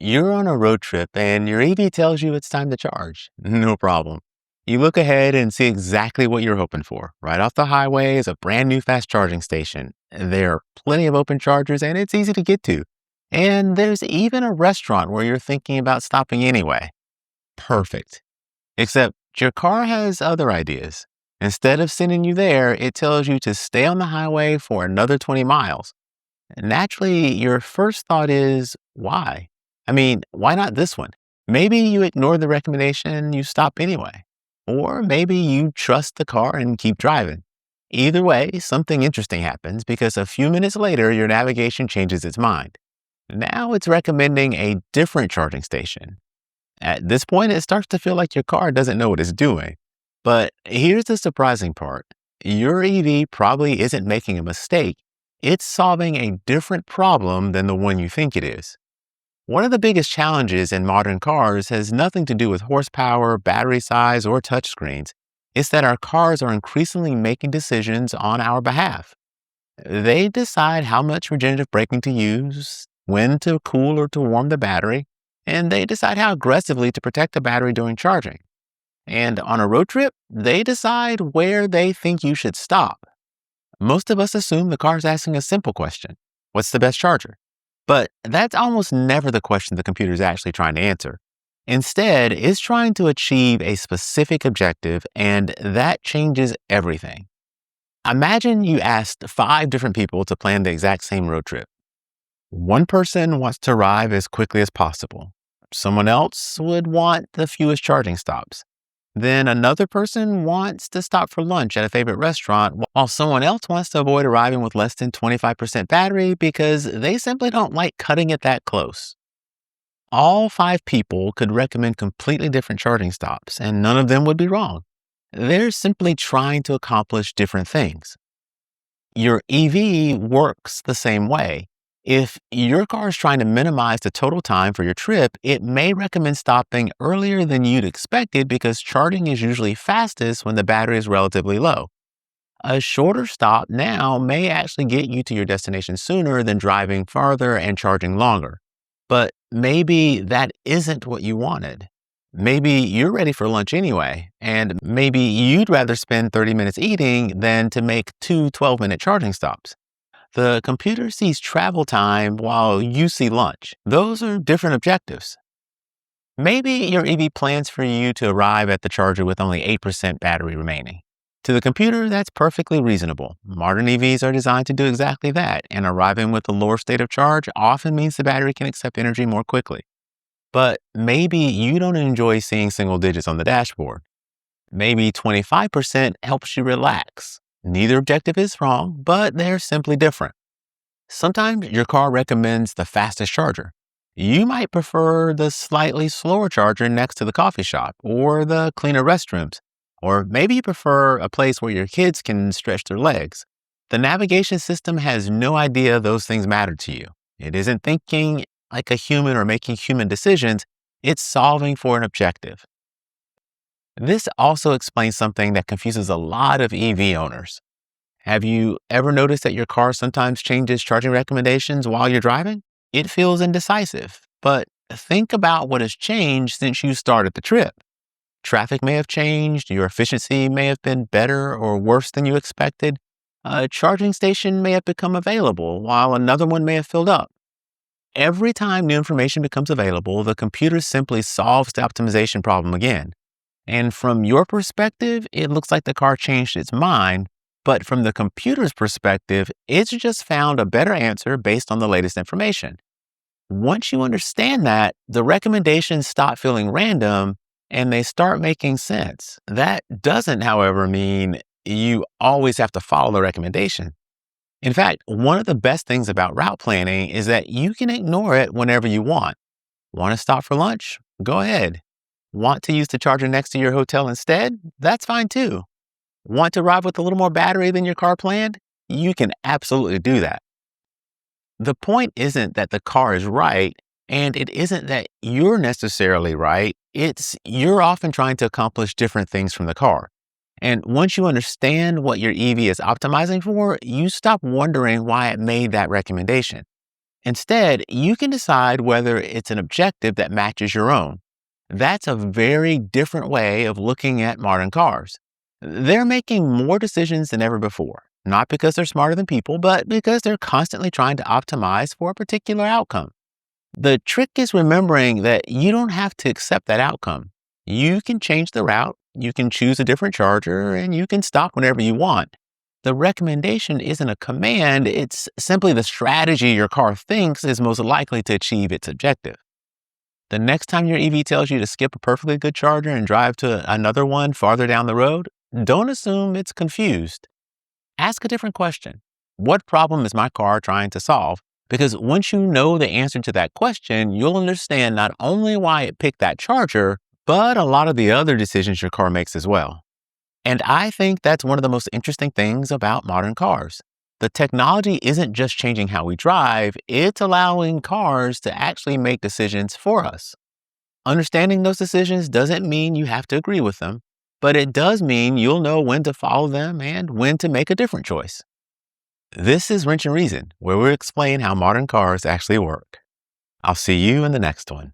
You're on a road trip and your EV tells you it's time to charge. No problem. You look ahead and see exactly what you're hoping for. Right off the highway is a brand new fast charging station. There are plenty of open chargers and it's easy to get to. And there's even a restaurant where you're thinking about stopping anyway. Perfect. Except your car has other ideas. Instead of sending you there, it tells you to stay on the highway for another 20 miles. Naturally, your first thought is, why? I mean, why not this one? Maybe you ignore the recommendation and you stop anyway. Or maybe you trust the car and keep driving. Either way, something interesting happens because a few minutes later, your navigation changes its mind. Now it's recommending a different charging station. At this point, it starts to feel like your car doesn't know what it's doing. But here's the surprising part. Your EV probably isn't making a mistake. It's solving a different problem than the one you think it is. One of the biggest challenges in modern cars has nothing to do with horsepower, battery size, or touchscreens. It's that our cars are increasingly making decisions on our behalf. They decide how much regenerative braking to use, when to cool or to warm the battery, and they decide how aggressively to protect the battery during charging. And on a road trip, they decide where they think you should stop. Most of us assume the car's asking a simple question: what's the best charger? But that's almost never the question the computer is actually trying to answer. Instead, it's trying to achieve a specific objective, and that changes everything. Imagine you asked 5 different people to plan the exact same road trip. One person wants to arrive as quickly as possible. Someone else would want the fewest charging stops. Then another person wants to stop for lunch at a favorite restaurant, while someone else wants to avoid arriving with less than 25% battery because they simply don't like cutting it that close. All 5 people could recommend completely different charging stops, and none of them would be wrong. They're simply trying to accomplish different things. Your EV works the same way. If your car is trying to minimize the total time for your trip, it may recommend stopping earlier than you'd expected because charging is usually fastest when the battery is relatively low. A shorter stop now may actually get you to your destination sooner than driving farther and charging longer. But maybe that isn't what you wanted. Maybe you're ready for lunch anyway, and maybe you'd rather spend 30 minutes eating than to make 2 12-minute charging stops. The computer sees travel time while you see lunch. Those are different objectives. Maybe your EV plans for you to arrive at the charger with only 8% battery remaining. To the computer, that's perfectly reasonable. Modern EVs are designed to do exactly that, and arriving with a lower state of charge often means the battery can accept energy more quickly. But maybe you don't enjoy seeing single digits on the dashboard. Maybe 25% helps you relax. Neither objective is wrong, but they're simply different. Sometimes your car recommends the fastest charger. You might prefer the slightly slower charger next to the coffee shop or the cleaner restrooms, or maybe you prefer a place where your kids can stretch their legs. The navigation system has no idea those things matter to you. It isn't thinking like a human or making human decisions. It's solving for an objective. This also explains something that confuses a lot of EV owners. Have you ever noticed that your car sometimes changes charging recommendations while you're driving? It feels indecisive, but think about what has changed since you started the trip. Traffic may have changed, your efficiency may have been better or worse than you expected. A charging station may have become available while another one may have filled up. Every time new information becomes available, the computer simply solves the optimization problem again. And from your perspective, it looks like the car changed its mind, but from the computer's perspective, it's just found a better answer based on the latest information. Once you understand that, the recommendations stop feeling random and they start making sense. That doesn't, however, mean you always have to follow the recommendation. In fact, one of the best things about route planning is that you can ignore it whenever you want. Want to stop for lunch? Go ahead. Want to use the charger next to your hotel instead? That's fine too. Want to ride with a little more battery than your car planned? You can absolutely do that. The point isn't that the car is right, and it isn't that you're necessarily right. It's you're often trying to accomplish different things from the car. And once you understand what your EV is optimizing for, you stop wondering why it made that recommendation. Instead, you can decide whether it's an objective that matches your own. That's a very different way of looking at modern cars. They're making more decisions than ever before, not because they're smarter than people, but because they're constantly trying to optimize for a particular outcome. The trick is remembering that you don't have to accept that outcome. You can change the route, you can choose a different charger, and you can stop whenever you want. The recommendation isn't a command, it's simply the strategy your car thinks is most likely to achieve its objective. The next time your EV tells you to skip a perfectly good charger and drive to another one farther down the road, don't assume it's confused. Ask a different question. What problem is my car trying to solve? Because once you know the answer to that question, you'll understand not only why it picked that charger, but a lot of the other decisions your car makes as well. And I think that's one of the most interesting things about modern cars. The technology isn't just changing how we drive, it's allowing cars to actually make decisions for us. Understanding those decisions doesn't mean you have to agree with them, but it does mean you'll know when to follow them and when to make a different choice. This is Wrench and Reason, where we explain how modern cars actually work. I'll see you in the next one.